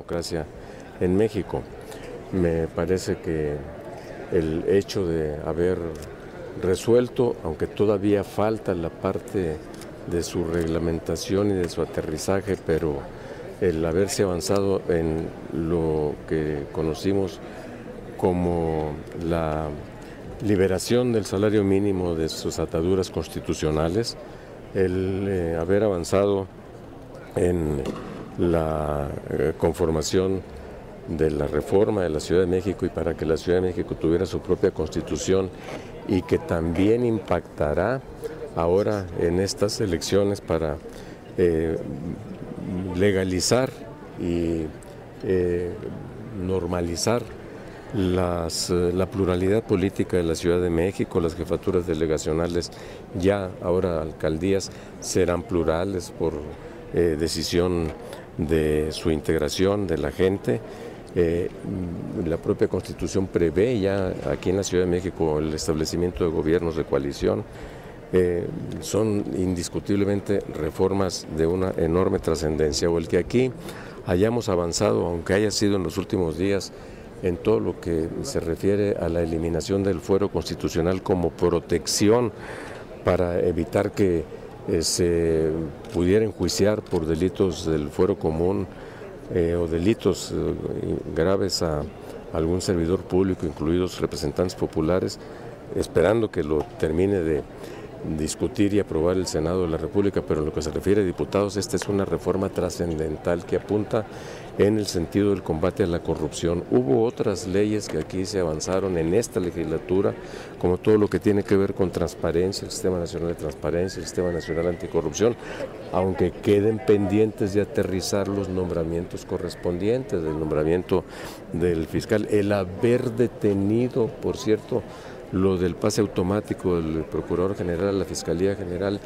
democracia en México. Me parece que el hecho de haber resuelto, aunque todavía falta la parte de su reglamentación y de su aterrizaje, pero el haberse avanzado en lo que conocimos como la liberación del salario mínimo de sus ataduras constitucionales, el haber avanzado en la conformación de la reforma de la Ciudad de México y para que la Ciudad de México tuviera su propia constitución y que también impactará ahora en estas elecciones para legalizar y normalizar la pluralidad política de la Ciudad de México. Las jefaturas delegacionales, ya ahora alcaldías, serán plurales por decisión de su integración de la gente. La propia Constitución prevé ya aquí en la Ciudad de México el establecimiento de gobiernos de coalición. Son indiscutiblemente reformas de una enorme trascendencia, o el que aquí hayamos avanzado, aunque haya sido en los últimos días, en todo lo que se refiere a la eliminación del fuero constitucional como protección para evitar que se pudiera enjuiciar por delitos del fuero común o delitos graves a algún servidor público, incluidos representantes populares, esperando que lo termine de discutir y aprobar el Senado de la República, pero en lo que se refiere a diputados, esta es una reforma trascendental que apunta en el sentido del combate a la corrupción. Hubo otras leyes que aquí se avanzaron en esta legislatura, como todo lo que tiene que ver con transparencia, el Sistema Nacional de Transparencia, el Sistema Nacional Anticorrupción, aunque queden pendientes de aterrizar los nombramientos correspondientes, del nombramiento del fiscal, el haber detenido, por cierto, lo del pase automático del Procurador General a la Fiscalía General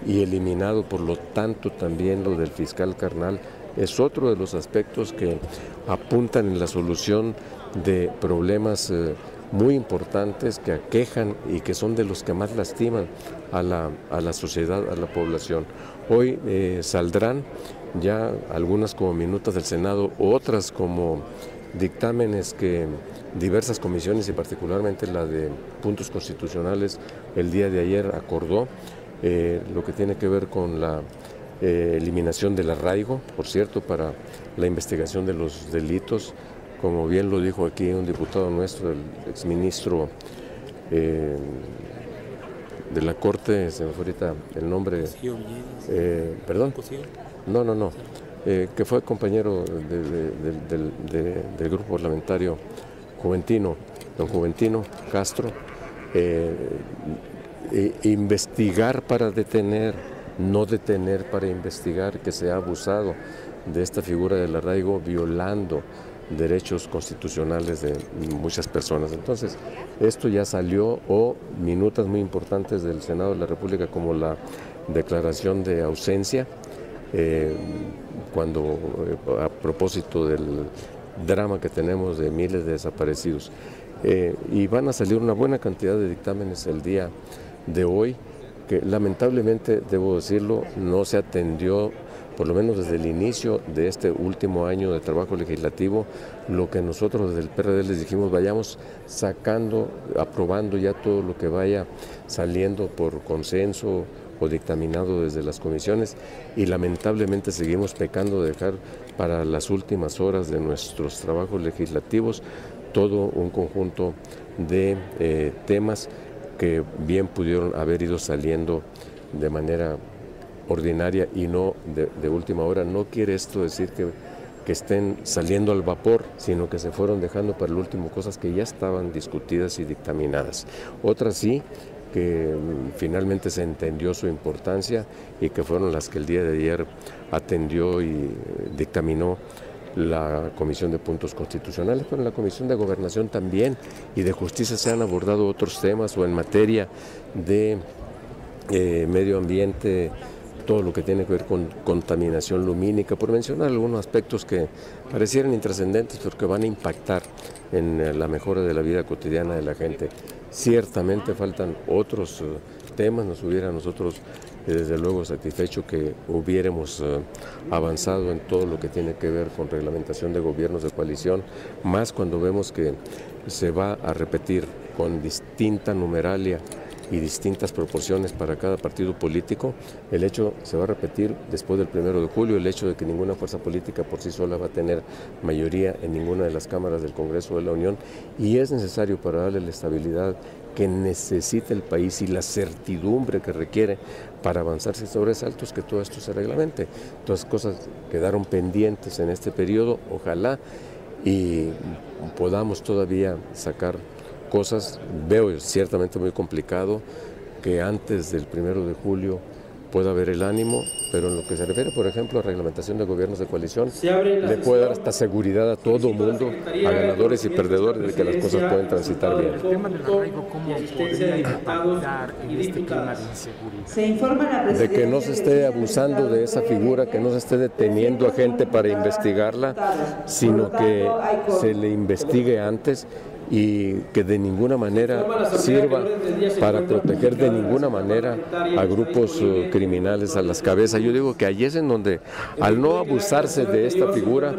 y eliminado, por lo tanto, también lo del fiscal carnal, es otro de los aspectos que apuntan en la solución de problemas muy importantes que aquejan y que son de los que más lastiman a la sociedad, a la población. Hoy saldrán ya algunas como minutas del Senado, otras como dictámenes que diversas comisiones y particularmente la de puntos constitucionales el día de ayer acordó, lo que tiene que ver con la eliminación del arraigo, por cierto, para la investigación de los delitos, como bien lo dijo aquí un diputado nuestro, el exministro de la Corte, se me fue ahorita el nombre, perdón, no, que fue compañero del grupo parlamentario Juventino, don Juventino Castro, investigar para detener, no detener para investigar, que se ha abusado de esta figura del arraigo, violando derechos constitucionales de muchas personas. Entonces, esto ya salió, o minutas muy importantes del Senado de la República, como la declaración de ausencia, cuando a propósito del drama que tenemos de miles de desaparecidos. Y van a salir una buena cantidad de dictámenes el día de hoy, que lamentablemente, debo decirlo, no se atendió, por lo menos desde el inicio de este último año de trabajo legislativo, lo que nosotros desde el PRD les dijimos: vayamos sacando, aprobando ya todo lo que vaya saliendo por consenso o dictaminado desde las comisiones, y lamentablemente seguimos pecando de dejar para las últimas horas de nuestros trabajos legislativos todo un conjunto de temas que bien pudieron haber ido saliendo de manera ordinaria y no de última hora. No quiere esto decir que estén saliendo al vapor, sino que se fueron dejando para el último cosas que ya estaban discutidas y dictaminadas. Otras sí, que finalmente se entendió su importancia y que fueron las que el día de ayer atendió y dictaminó la Comisión de Puntos Constitucionales, pero en la Comisión de Gobernación también y de Justicia se han abordado otros temas, o en materia de medio ambiente, todo lo que tiene que ver con contaminación lumínica, por mencionar algunos aspectos que parecieran intrascendentes, pero que van a impactar en la mejora de la vida cotidiana de la gente. Ciertamente faltan otros temas, nos hubiera a nosotros desde luego satisfecho que hubiéramos avanzado en todo lo que tiene que ver con reglamentación de gobiernos de coalición, más cuando vemos que se va a repetir con distinta numeralia y distintas proporciones para cada partido político. El hecho se va a repetir después del 1 de julio, el hecho de que ninguna fuerza política por sí sola va a tener mayoría en ninguna de las cámaras del Congreso de la Unión, y es necesario para darle la estabilidad que necesita el país y la certidumbre que requiere para avanzar sin sobresaltos, que todo esto se reglamente. Todas las cosas quedaron pendientes en este periodo, ojalá y podamos todavía sacar cosas. Veo ciertamente muy complicado que antes del 1 de julio pueda haber el ánimo, pero en lo que se refiere, por ejemplo, a reglamentación de gobiernos de coalición, le puede dar esta seguridad a todo mundo, a ganadores y perdedores, de que las cosas pueden transitar bien. El tema del arraigo, ¿cómo podría impactar en este clima de inseguridad? De que no se esté abusando de esa figura, que no se esté deteniendo a gente para investigarla, sino que se le investigue antes y que de ninguna manera sirva para proteger de ninguna manera a grupos criminales a las cabezas. Yo digo que allí es en donde, al no abusarse de esta figura,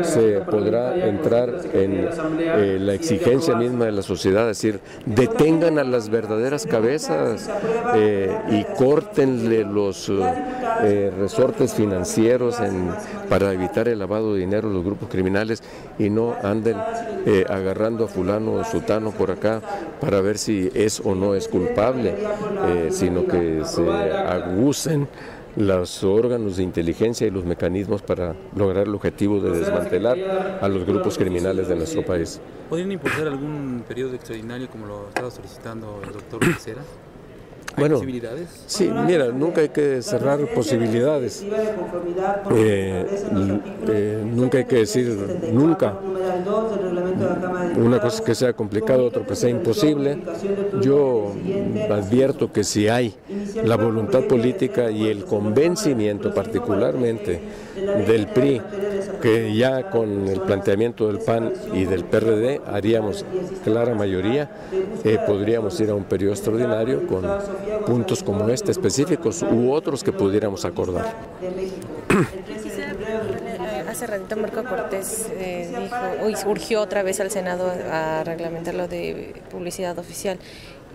se podrá entrar en la exigencia misma de la sociedad, es decir, detengan a las verdaderas cabezas y córtenle los resortes financieros para evitar el lavado de dinero de los grupos criminales, y no anden agarrando a fulano o sutano por acá para ver si es o no es culpable, sino que se agucen los órganos de inteligencia y los mecanismos para lograr el objetivo de desmantelar a los grupos criminales de nuestro país. ¿Podrían impulsar algún periodo extraordinario como lo estaba solicitando el doctor Becerra? ¿Hay bueno, posibilidades? Sí, mira, nunca hay que cerrar posibilidades, nunca hay que decir nunca. Una cosa es que sea complicado, otra que sea imposible. Yo advierto que si hay la voluntad política y el convencimiento particularmente del PRI, que ya con el planteamiento del PAN y del PRD haríamos clara mayoría, podríamos ir a un periodo extraordinario con puntos como este específicos u otros que pudiéramos acordar. Hace ratito Marco Cortés urgió otra vez al Senado a reglamentar lo de publicidad oficial,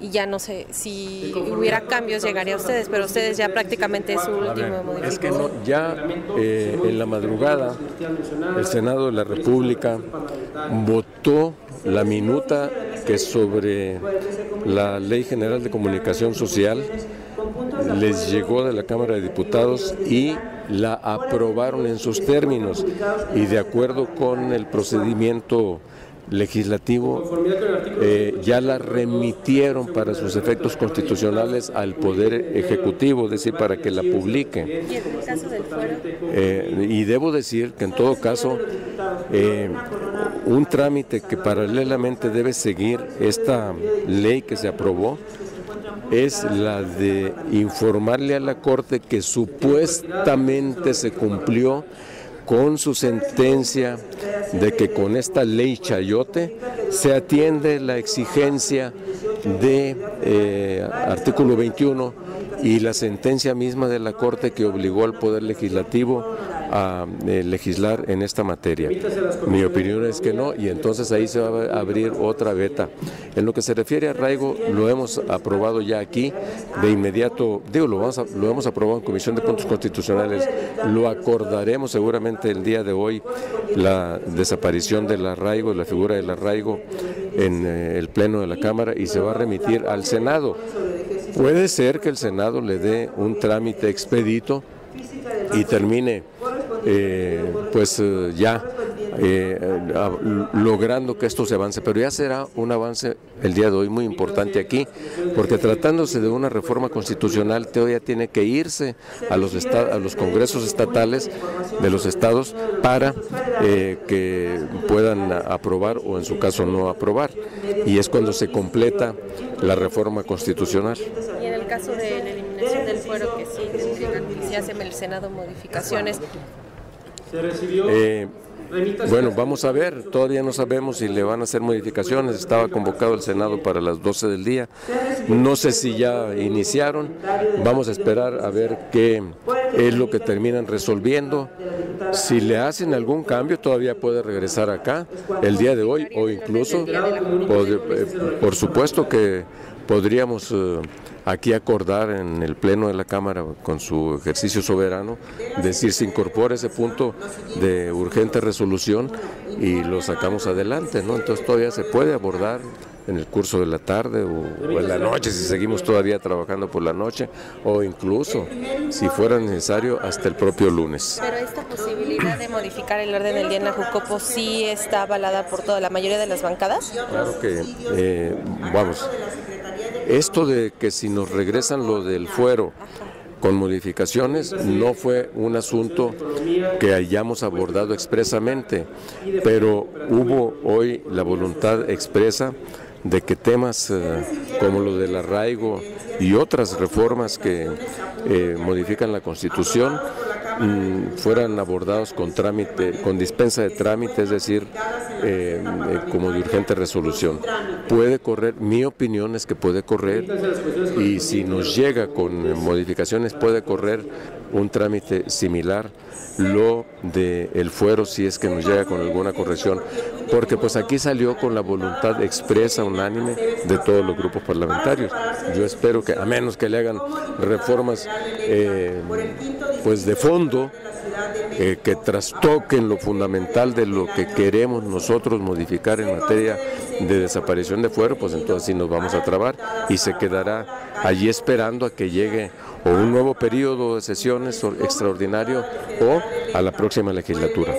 y ya no sé si hubiera cambios llegaría a ustedes, pero ustedes ya prácticamente es su última modificación. Es que no, ya en la madrugada el Senado de la República votó la minuta que sobre la Ley General de Comunicación Social les llegó de la Cámara de Diputados y la aprobaron en sus términos, y de acuerdo con el procedimiento legislativo ya la remitieron para sus efectos constitucionales al Poder Ejecutivo, es decir, para que la publique. ¿Y en el caso del fuero? Y debo decir que en todo caso un trámite que paralelamente debe seguir esta ley que se aprobó es la de informarle a la Corte que supuestamente se cumplió con su sentencia de que con esta ley chayote se atiende la exigencia de artículo 21 y la sentencia misma de la Corte que obligó al Poder Legislativo a legislar en esta materia. Mi opinión es que no, y entonces ahí se va a abrir otra veta. En lo que se refiere a arraigo, lo hemos aprobado ya aquí, de inmediato, lo hemos aprobado en Comisión de Puntos Constitucionales, lo acordaremos seguramente el día de hoy, la desaparición del arraigo, la figura del arraigo en el Pleno de la Cámara, y se va a remitir al Senado. Puede ser que el Senado le dé un trámite expedito y termine logrando que esto se avance, pero ya será un avance el día de hoy muy importante aquí, porque tratándose de una reforma constitucional, todavía tiene que irse a los congresos estatales de los estados para que puedan aprobar o en su caso no aprobar, y es cuando se completa la reforma constitucional. Y en el caso de la eliminación del fuero, que sí hace el Senado modificaciones. Bueno, vamos a ver, todavía no sabemos si le van a hacer modificaciones. Estaba convocado el Senado para las 12 del día. No sé si ya iniciaron. Vamos a esperar a ver qué es lo que terminan resolviendo. Si le hacen algún cambio, todavía puede regresar acá el día de hoy o incluso, por supuesto que podríamos aquí acordar en el Pleno de la Cámara con su ejercicio soberano, decir se incorpora ese punto de urgente resolución y lo sacamos adelante, ¿no? Entonces todavía se puede abordar en el curso de la tarde o en la noche, si seguimos todavía trabajando por la noche, o incluso, si fuera necesario, hasta el propio lunes. Pero esta posibilidad de modificar el orden del día en la Jucopo sí está avalada por toda la mayoría de las bancadas. Claro que, vamos, esto de que si nos regresan lo del fuero con modificaciones no fue un asunto que hayamos abordado expresamente, pero hubo hoy la voluntad expresa de que temas como lo del arraigo y otras reformas que modifican la Constitución fueran abordados con trámite, con dispensa de trámite, es decir, como de urgente resolución. Puede correr, mi opinión es que puede correr, y si nos llega con modificaciones puede correr un trámite similar lo del fuero, si es que nos llega con alguna corrección, porque pues aquí salió con la voluntad expresa, unánime, de todos los grupos parlamentarios. Yo espero que, a menos que le hagan reformas pues de fondo, que trastoquen lo fundamental de lo que queremos nosotros modificar en materia de desaparición de fuero, pues entonces sí nos vamos a trabar y se quedará allí esperando a que llegue o un nuevo periodo de sesiones extraordinario o a la próxima legislatura.